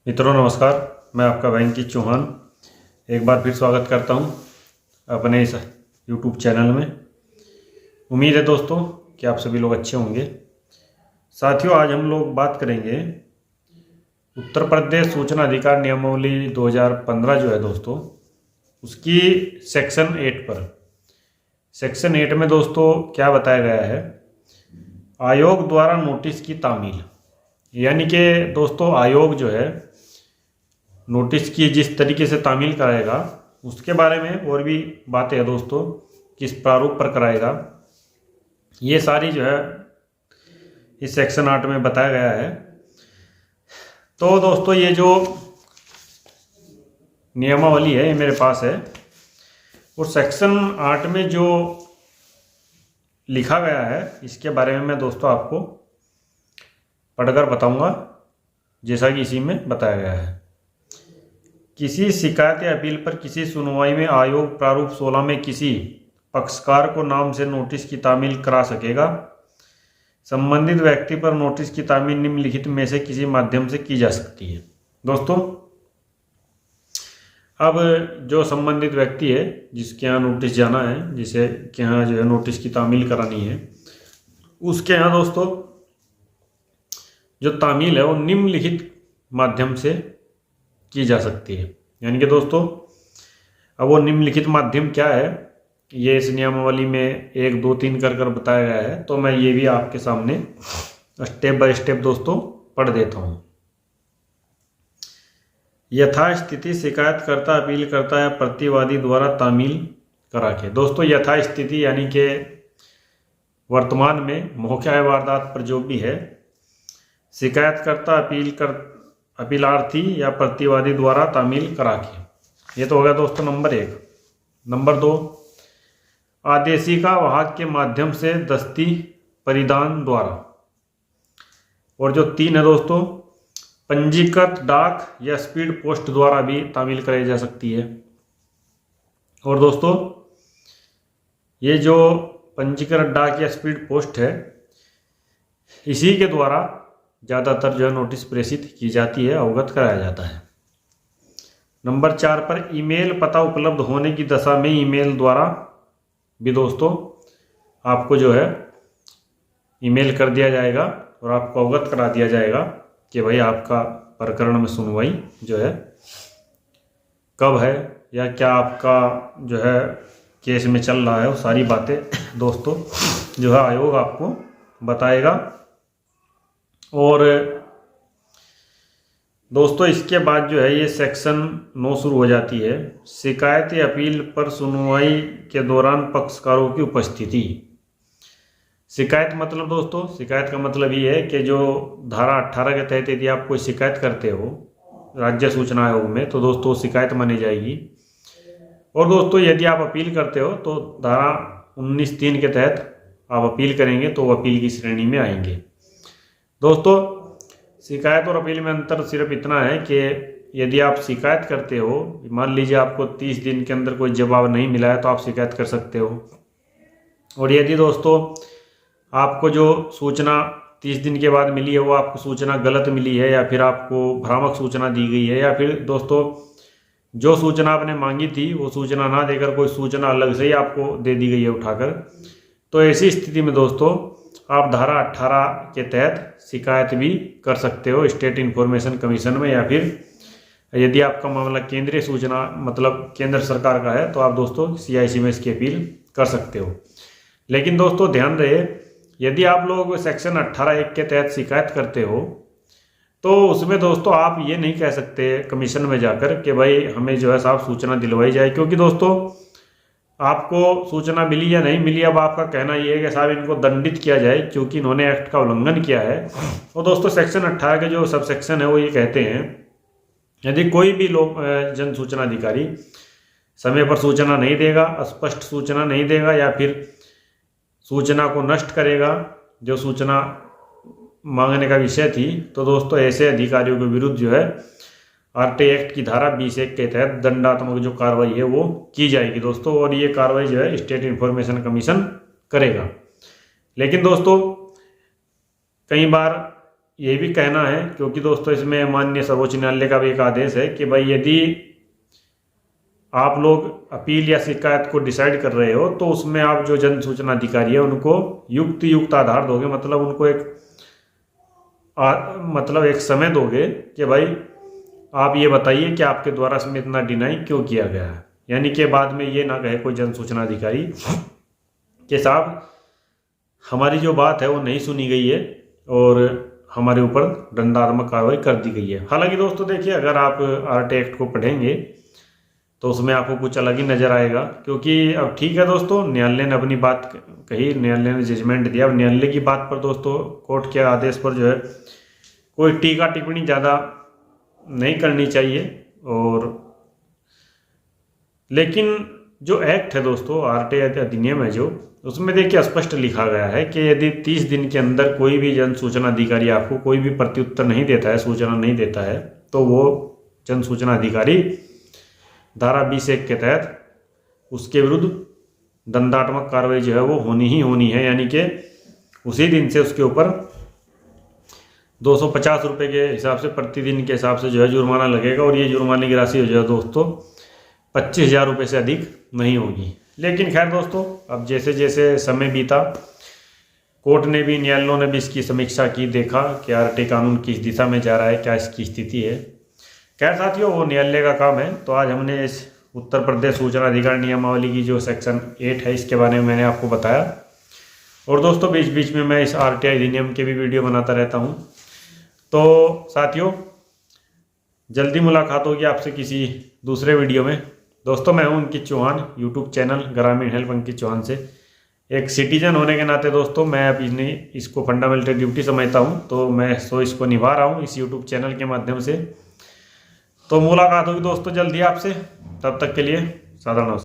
मित्रों नमस्कार। मैं आपका वेंकी चौहान एक बार फिर स्वागत करता हूं अपने इस YouTube चैनल में। उम्मीद है दोस्तों कि आप सभी लोग अच्छे होंगे। साथियों, आज हम लोग बात करेंगे उत्तर प्रदेश सूचना अधिकार नियमावली 2015 जो है दोस्तों, उसकी सेक्शन 8 पर। सेक्शन 8 में दोस्तों क्या बताया गया है, आयोग द्वारा नोटिस की तामील। यानी कि दोस्तों आयोग जो है नोटिस की जिस तरीके से तामील कराएगा उसके बारे में और भी बातें हैं दोस्तों, किस प्रारूप पर कराएगा, ये सारी जो है इस सेक्शन 8 में बताया गया है। तो दोस्तों ये जो नियमावली है ये मेरे पास है, और सेक्शन 8 में जो लिखा गया है इसके बारे में मैं दोस्तों आपको पढ़कर बताऊंगा, जैसा कि इसी में बताया गया है। किसी शिकायत या अपील पर किसी सुनवाई में आयोग प्रारूप 16 में किसी पक्षकार को नाम से नोटिस की तामील करा सकेगा। संबंधित व्यक्ति पर नोटिस की तामील निम्नलिखित में से किसी माध्यम से की जा सकती है। दोस्तों अब जो संबंधित व्यक्ति है जिसके यहाँ नोटिस जाना है, जिसे के यहाँ जो है नोटिस की तामील करानी है, उसके यहाँ दोस्तों जो तामील है वो निम्नलिखित माध्यम से की जा सकती है। यानी कि दोस्तों अब वो निम्नलिखित माध्यम क्या है ये इस नियमावली में 1, 2, 3 कर बताया गया है, तो मैं ये भी आपके सामने स्टेप बाय स्टेप दोस्तों पढ़ देता हूँ। यथास्थिति शिकायतकर्ता, अपीलकर्ता या प्रतिवादी द्वारा तामील करा के। दोस्तों यथास्थिति यानी कि वर्तमान में मौका वारदात पर जो भी है, शिकायतकर्ता अपीलार्थी या प्रतिवादी द्वारा तामील करा के। ये तो हो गया दोस्तों नंबर 1। नंबर 2, आदेशिका वाहक के माध्यम से दस्ती परिधान द्वारा। और जो 3 है दोस्तों, पंजीकृत डाक या स्पीड पोस्ट द्वारा भी तामील कराई जा सकती है। और दोस्तों ये जो पंजीकृत डाक या स्पीड पोस्ट है, इसी के द्वारा ज़्यादातर जो है नोटिस प्रेषित की जाती है, अवगत कराया जाता है। नंबर 4 पर ईमेल पता उपलब्ध होने की दशा में ईमेल द्वारा भी दोस्तों आपको जो है ईमेल कर दिया जाएगा और आपको अवगत करा दिया जाएगा कि भाई आपका प्रकरण में सुनवाई जो है कब है या क्या आपका जो है केस में चल रहा है, वो सारी बातें दोस्तों जो है आयोग आपको बताएगा। और दोस्तों इसके बाद जो है ये सेक्शन 9 शुरू हो जाती है। शिकायत या अपील पर सुनवाई के दौरान पक्षकारों की उपस्थिति। शिकायत मतलब दोस्तों, शिकायत का मतलब ये है कि जो धारा 18 के तहत यदि आप कोई शिकायत करते हो राज्य सूचना आयोग में, तो दोस्तों शिकायत मानी जाएगी। और दोस्तों यदि आप अपील करते हो तो धारा 19(3) के तहत आप अपील करेंगे तो वो अपील की श्रेणी में आएंगे। दोस्तों शिकायत और अपील में अंतर सिर्फ इतना है कि यदि आप शिकायत करते हो, मान लीजिए आपको 30 दिन के अंदर कोई जवाब नहीं मिला है तो आप शिकायत कर सकते हो। और यदि दोस्तों आपको जो सूचना 30 दिन के बाद मिली है वो आपको सूचना गलत मिली है, या फिर आपको भ्रामक सूचना दी गई है, या फिर दोस्तों जो सूचना आपने मांगी थी वो सूचना ना देकर कोई सूचना अलग से ही आपको दे दी गई है उठाकर, तो ऐसी स्थिति में दोस्तों आप धारा 18 के तहत शिकायत भी कर सकते हो स्टेट इन्फॉर्मेशन कमीशन में, या फिर यदि आपका मामला केंद्रीय सूचना मतलब केंद्र सरकार का है तो आप दोस्तों CIC में इसकी अपील कर सकते हो। लेकिन दोस्तों ध्यान रहे, यदि आप लोग सेक्शन 18(1) के तहत शिकायत करते हो तो उसमें दोस्तों आप ये नहीं कह सकते कमीशन में जाकर कि भाई हमें जो है साहब सूचना दिलवाई जाए, क्योंकि दोस्तों आपको सूचना मिली या नहीं मिली, अब आपका कहना ये है कि साहब इनको दंडित किया जाए क्योंकि इन्होंने एक्ट का उल्लंघन किया है। और दोस्तों सेक्शन 18 के जो सब सेक्शन है वो ये कहते हैं, यदि कोई भी लोग जन सूचना अधिकारी समय पर सूचना नहीं देगा, अस्पष्ट सूचना नहीं देगा, या फिर सूचना को नष्ट करेगा जो सूचना मांगने का विषय थी, तो दोस्तों ऐसे अधिकारियों के विरुद्ध जो है RT एक्ट की धारा 20(1) के तहत दंडात्मक जो कार्रवाई है वो की जाएगी दोस्तों। और ये कार्रवाई जो है स्टेट इन्फॉर्मेशन कमीशन करेगा। लेकिन दोस्तों कई बार ये भी कहना है, क्योंकि दोस्तों इसमें माननीय सर्वोच्च न्यायालय का भी एक आदेश है कि भाई यदि आप लोग अपील या शिकायत को डिसाइड कर रहे हो तो उसमें आप जो जन सूचना अधिकारी है उनको युक्त आधार दोगे, मतलब उनको एक समय दोगे कि भाई आप ये बताइए कि आपके द्वारा इसमें इतना डिनाई क्यों किया गया है। यानी कि बाद में ये ना कहे कोई जन सूचना अधिकारी कि साहब हमारी जो बात है वो नहीं सुनी गई है और हमारे ऊपर दंडात्मक कार्रवाई कर दी गई है। हालांकि दोस्तों देखिए, अगर आप आरटीआई एक्ट को पढ़ेंगे तो उसमें आपको कुछ अलग ही नज़र आएगा, क्योंकि अब ठीक है दोस्तों, न्यायालय ने अपनी बात कही, न्यायालय ने जजमेंट दिया। अब न्यायालय की बात पर दोस्तों, कोर्ट के आदेश पर जो है कोई टीका टिप्पणी ज़्यादा नहीं करनी चाहिए। और लेकिन जो एक्ट है दोस्तों, आरटीआई अधिनियम है जो, उसमें देखिए स्पष्ट लिखा गया है कि यदि 30 दिन के अंदर कोई भी जन सूचना अधिकारी आपको कोई भी प्रत्युत्तर नहीं देता है, सूचना नहीं देता है, तो वो जन सूचना अधिकारी धारा 20(1) के तहत उसके विरुद्ध दंडात्मक कार्रवाई जो है वो होनी ही होनी है। यानी कि उसी दिन से उसके ऊपर 250 रुपये के हिसाब से प्रतिदिन के हिसाब से जो है जुर्माना लगेगा। और ये जुर्माने की राशि जो है दोस्तों 25,000 रुपये से अधिक नहीं होगी। लेकिन खैर दोस्तों, अब जैसे जैसे समय बीता, कोर्ट ने भी, न्यायालयों ने भी इसकी समीक्षा की, देखा कि आरटीआई कानून किस दिशा में जा रहा है, क्या इसकी स्थिति है। खैर साथियों, वो न्यायालय का काम है। तो आज हमने इस उत्तर प्रदेश सूचना अधिकार नियमावली की जो सेक्शन 8 है, इसके बारे में मैंने आपको बताया। और दोस्तों बीच बीच में मैं इस आरटीआई अधिनियम के भी वीडियो बनाता रहता हूँ। तो साथियों, जल्दी मुलाकात होगी आपसे किसी दूसरे वीडियो में। दोस्तों मैं हूं अंकित चौहान, यूट्यूब चैनल ग्रामीण हेल्प अंकित चौहान से। एक सिटीजन होने के नाते दोस्तों मैं अपनी इसको फंडामेंटल ड्यूटी समझता हूं, तो मैं इसको निभा रहा हूं इस यूट्यूब चैनल के माध्यम से। तो मुलाकात होगी दोस्तों जल्दी आपसे, तब तक के लिए साधारण।